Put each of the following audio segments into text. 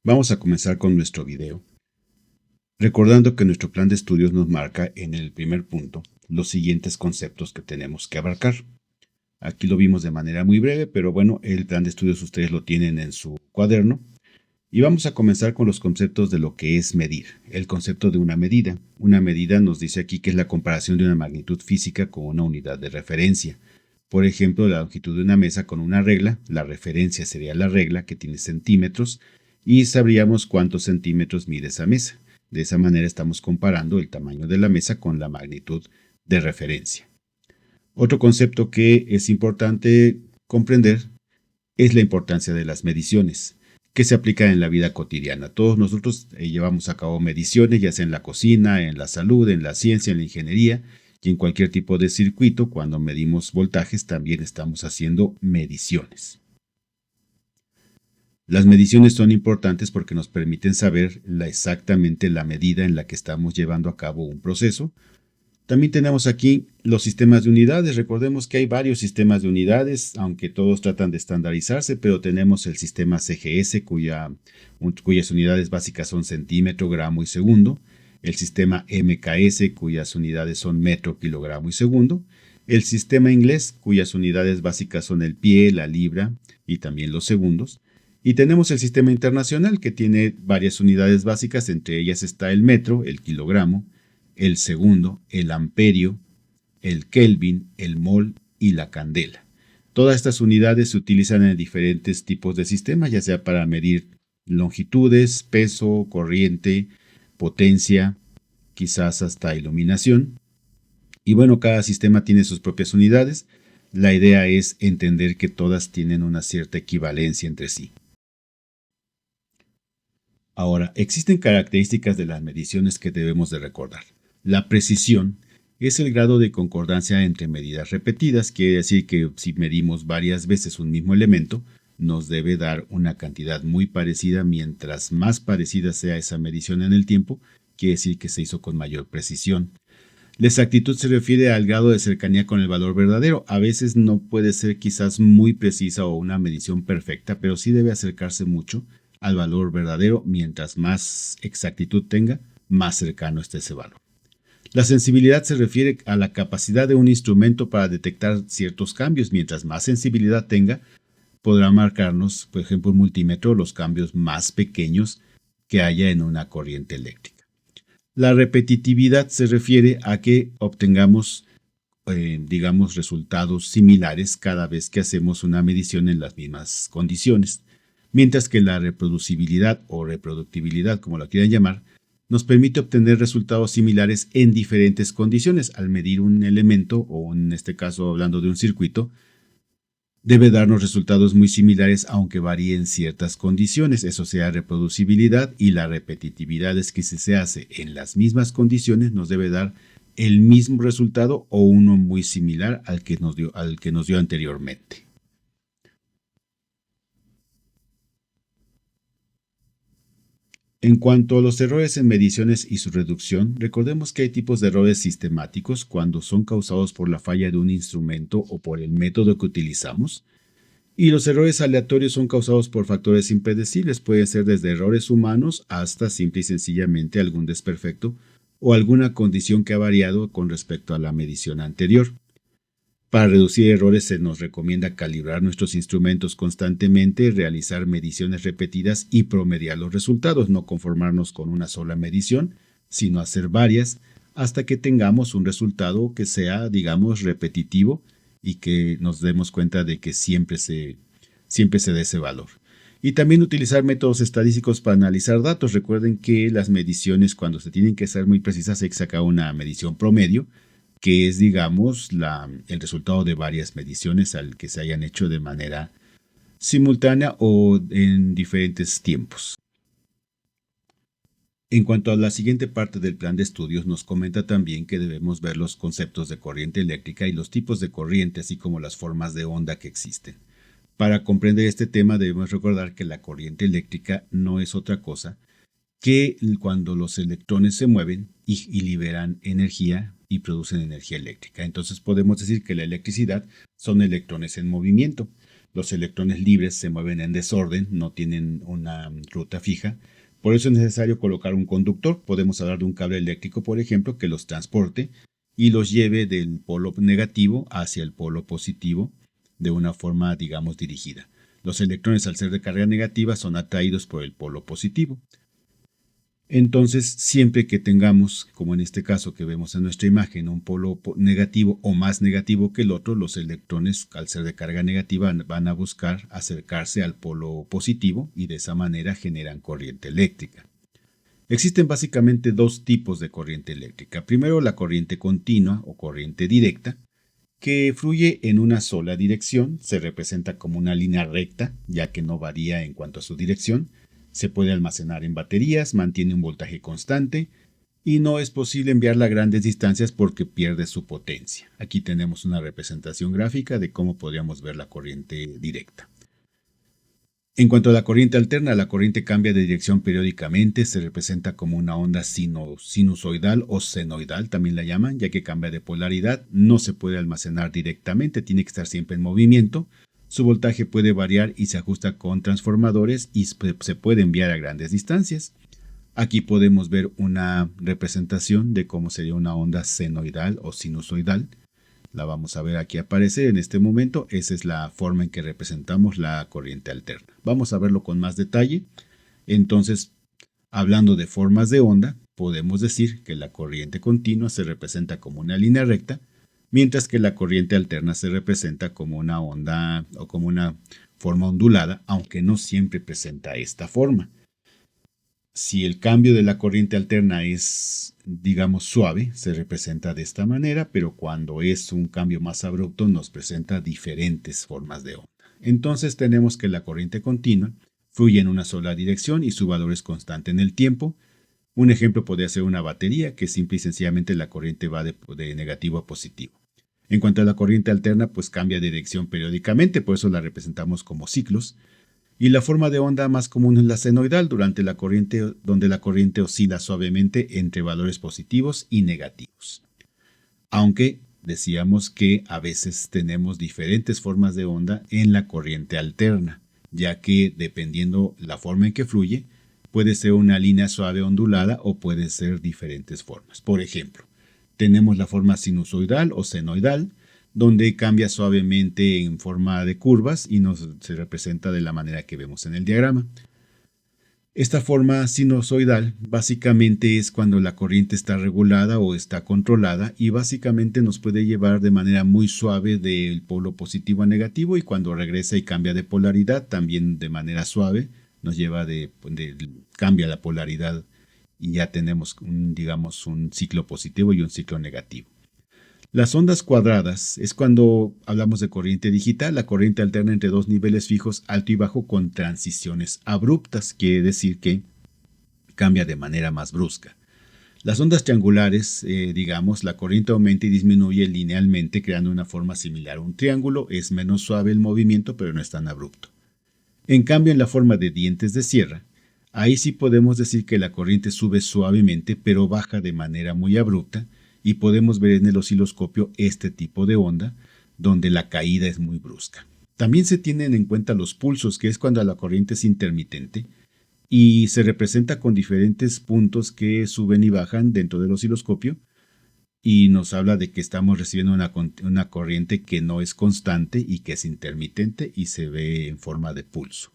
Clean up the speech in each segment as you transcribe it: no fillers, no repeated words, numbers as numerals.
Vamos a comenzar con nuestro video, recordando que nuestro plan de estudios nos marca en el primer punto los siguientes conceptos que tenemos que abarcar. Aquí lo vimos de manera muy breve, pero bueno, el plan de estudios ustedes lo tienen en su cuaderno. Y vamos a comenzar con los conceptos de lo que es medir. El concepto de una medida. Una medida nos dice aquí que es la comparación de una magnitud física con una unidad de referencia. Por ejemplo, la longitud de una mesa con una regla, la referencia sería la regla que tiene centímetros y sabríamos cuántos centímetros mide esa mesa. De esa manera estamos comparando el tamaño de la mesa con la magnitud de referencia. Otro concepto que es importante comprender es la importancia de las mediciones que se aplican en la vida cotidiana. Todos nosotros llevamos a cabo mediciones, ya sea en la cocina, en la salud, en la ciencia, en la ingeniería y en cualquier tipo de circuito. Cuando medimos voltajes también estamos haciendo mediciones. Las mediciones son importantes porque nos permiten saber exactamente la medida en la que estamos llevando a cabo un proceso. También tenemos aquí los sistemas de unidades. Recordemos que hay varios sistemas de unidades, aunque todos tratan de estandarizarse, pero tenemos el sistema CGS, cuyas unidades básicas son centímetro, gramo y segundo. El sistema MKS, cuyas unidades son metro, kilogramo y segundo. El sistema inglés, cuyas unidades básicas son el pie, la libra y también los segundos. Y tenemos el sistema internacional, que tiene varias unidades básicas, entre ellas está el metro, el kilogramo, el segundo, el amperio, el kelvin, el mol y la candela. Todas estas unidades se utilizan en diferentes tipos de sistemas, ya sea para medir longitudes, peso, corriente, potencia, quizás hasta iluminación. Y bueno, cada sistema tiene sus propias unidades. La idea es entender que todas tienen una cierta equivalencia entre sí. Ahora, existen características de las mediciones que debemos de recordar. La precisión es el grado de concordancia entre medidas repetidas, quiere decir que si medimos varias veces un mismo elemento, nos debe dar una cantidad muy parecida. Mientras más parecida sea esa medición en el tiempo, quiere decir que se hizo con mayor precisión. La exactitud se refiere al grado de cercanía con el valor verdadero. A veces no puede ser quizás muy precisa o una medición perfecta, pero sí debe acercarse mucho al valor verdadero. Mientras más exactitud tenga, más cercano está ese valor. La sensibilidad se refiere a la capacidad de un instrumento para detectar ciertos cambios. Mientras más sensibilidad tenga, podrá marcarnos, por ejemplo, un multímetro, los cambios más pequeños que haya en una corriente eléctrica. La repetitividad se refiere a que obtengamos, digamos, resultados similares cada vez que hacemos una medición en las mismas condiciones. Mientras que la reproducibilidad o reproductibilidad, como la quieran llamar, nos permite obtener resultados similares en diferentes condiciones. Al medir un elemento, o en este caso hablando de un circuito, debe darnos resultados muy similares aunque varíen ciertas condiciones. Eso sea reproducibilidad, y la repetitividad es que si se hace en las mismas condiciones nos debe dar el mismo resultado o uno muy similar al que nos dio anteriormente. En cuanto a los errores en mediciones y su reducción, recordemos que hay tipos de errores sistemáticos cuando son causados por la falla de un instrumento o por el método que utilizamos. Y los errores aleatorios son causados por factores impredecibles. Puede ser desde errores humanos hasta simple y sencillamente algún desperfecto o alguna condición que ha variado con respecto a la medición anterior. Para reducir errores se nos recomienda calibrar nuestros instrumentos constantemente, realizar mediciones repetidas y promediar los resultados, no conformarnos con una sola medición, sino hacer varias hasta que tengamos un resultado que sea, digamos, repetitivo y que nos demos cuenta de que siempre se dé ese valor. Y también utilizar métodos estadísticos para analizar datos. Recuerden que las mediciones, cuando se tienen que ser muy precisas, hay que sacar una medición promedio, que es, digamos, el resultado de varias mediciones al que se hayan hecho de manera simultánea o en diferentes tiempos. En cuanto a la siguiente parte del plan de estudios, nos comenta también que debemos ver los conceptos de corriente eléctrica y los tipos de corriente, así como las formas de onda que existen. Para comprender este tema debemos recordar que la corriente eléctrica no es otra cosa que cuando los electrones se mueven y liberan energía y producen energía eléctrica. Entonces podemos decir que la electricidad son electrones en movimiento. Los electrones libres se mueven en desorden, no tienen una ruta fija. Por eso es necesario colocar un conductor. Podemos hablar de un cable eléctrico, por ejemplo, que los transporte y los lleve del polo negativo hacia el polo positivo de una forma, digamos, dirigida. Los electrones, al ser de carga negativa, son atraídos por el polo positivo. Entonces, siempre que tengamos, como en este caso que vemos en nuestra imagen, un polo negativo o más negativo que el otro, los electrones, al ser de carga negativa, van a buscar acercarse al polo positivo y de esa manera generan corriente eléctrica. Existen básicamente dos tipos de corriente eléctrica. Primero, la corriente continua o corriente directa, que fluye en una sola dirección, se representa como una línea recta, ya que no varía en cuanto a su dirección. Se puede almacenar en baterías, mantiene un voltaje constante y no es posible enviarla a grandes distancias porque pierde su potencia. Aquí tenemos una representación gráfica de cómo podríamos ver la corriente directa. En cuanto a la corriente alterna, la corriente cambia de dirección periódicamente, se representa como una onda sinusoidal o senoidal, también la llaman, ya que cambia de polaridad, no se puede almacenar directamente, tiene que estar siempre en movimiento. Su voltaje puede variar y se ajusta con transformadores y se puede enviar a grandes distancias. Aquí podemos ver una representación de cómo sería una onda senoidal o sinusoidal. La vamos a ver aquí aparecer en este momento. Esa es la forma en que representamos la corriente alterna. Vamos a verlo con más detalle. Entonces, hablando de formas de onda, podemos decir que la corriente continua se representa como una línea recta, mientras que la corriente alterna se representa como una onda o como una forma ondulada, aunque no siempre presenta esta forma. Si el cambio de la corriente alterna es, digamos, suave, se representa de esta manera, pero cuando es un cambio más abrupto nos presenta diferentes formas de onda. Entonces tenemos que la corriente continua fluye en una sola dirección y su valor es constante en el tiempo. Un ejemplo podría ser una batería, que simple y sencillamente la corriente va de negativo a positivo. En cuanto a la corriente alterna, pues cambia de dirección periódicamente, por eso la representamos como ciclos. Y la forma de onda más común es la senoidal, donde la corriente oscila suavemente entre valores positivos y negativos. Aunque decíamos que a veces tenemos diferentes formas de onda en la corriente alterna, ya que dependiendo la forma en que fluye, puede ser una línea suave ondulada o puede ser diferentes formas. Por ejemplo, tenemos la forma sinusoidal o senoidal, donde cambia suavemente en forma de curvas y se representa de la manera que vemos en el diagrama. Esta forma sinusoidal básicamente es cuando la corriente está regulada o está controlada y básicamente nos puede llevar de manera muy suave del polo positivo a negativo, y cuando regresa y cambia de polaridad también de manera suave nos lleva cambia la polaridad y ya tenemos digamos un ciclo positivo y un ciclo negativo. Las ondas cuadradas es cuando hablamos de corriente digital. La corriente alterna entre dos niveles fijos, alto y bajo, con transiciones abruptas, quiere decir que cambia de manera más brusca. Las ondas triangulares, digamos, la corriente aumenta y disminuye linealmente creando una forma similar a un triángulo. Es menos suave el movimiento, pero no es tan abrupto. En cambio, en la forma de dientes de sierra, ahí sí podemos decir que la corriente sube suavemente, pero baja de manera muy abrupta, y podemos ver en el osciloscopio este tipo de onda, donde la caída es muy brusca. También se tienen en cuenta los pulsos, que es cuando la corriente es intermitente, y se representa con diferentes puntos que suben y bajan dentro del osciloscopio, y nos habla de que estamos recibiendo una corriente que no es constante y que es intermitente y se ve en forma de pulso.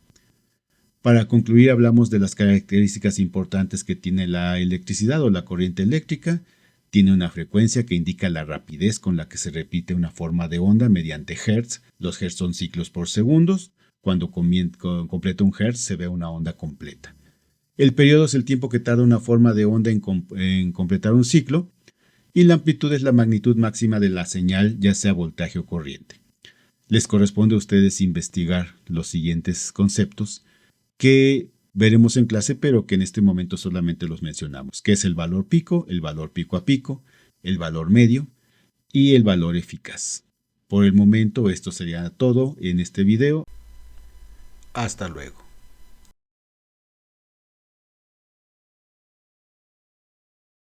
Para concluir, hablamos de las características importantes que tiene la electricidad o la corriente eléctrica. Tiene una frecuencia que indica la rapidez con la que se repite una forma de onda mediante hertz. Los hertz son ciclos por segundos. Cuando completa un hertz se ve una onda completa. El periodo es el tiempo que tarda una forma de onda en completar un ciclo. Y la amplitud es la magnitud máxima de la señal, ya sea voltaje o corriente. Les corresponde a ustedes investigar los siguientes conceptos que veremos en clase, pero que en este momento solamente los mencionamos, que es el valor pico a pico, el valor medio y el valor eficaz. Por el momento esto sería todo en este video. Hasta luego.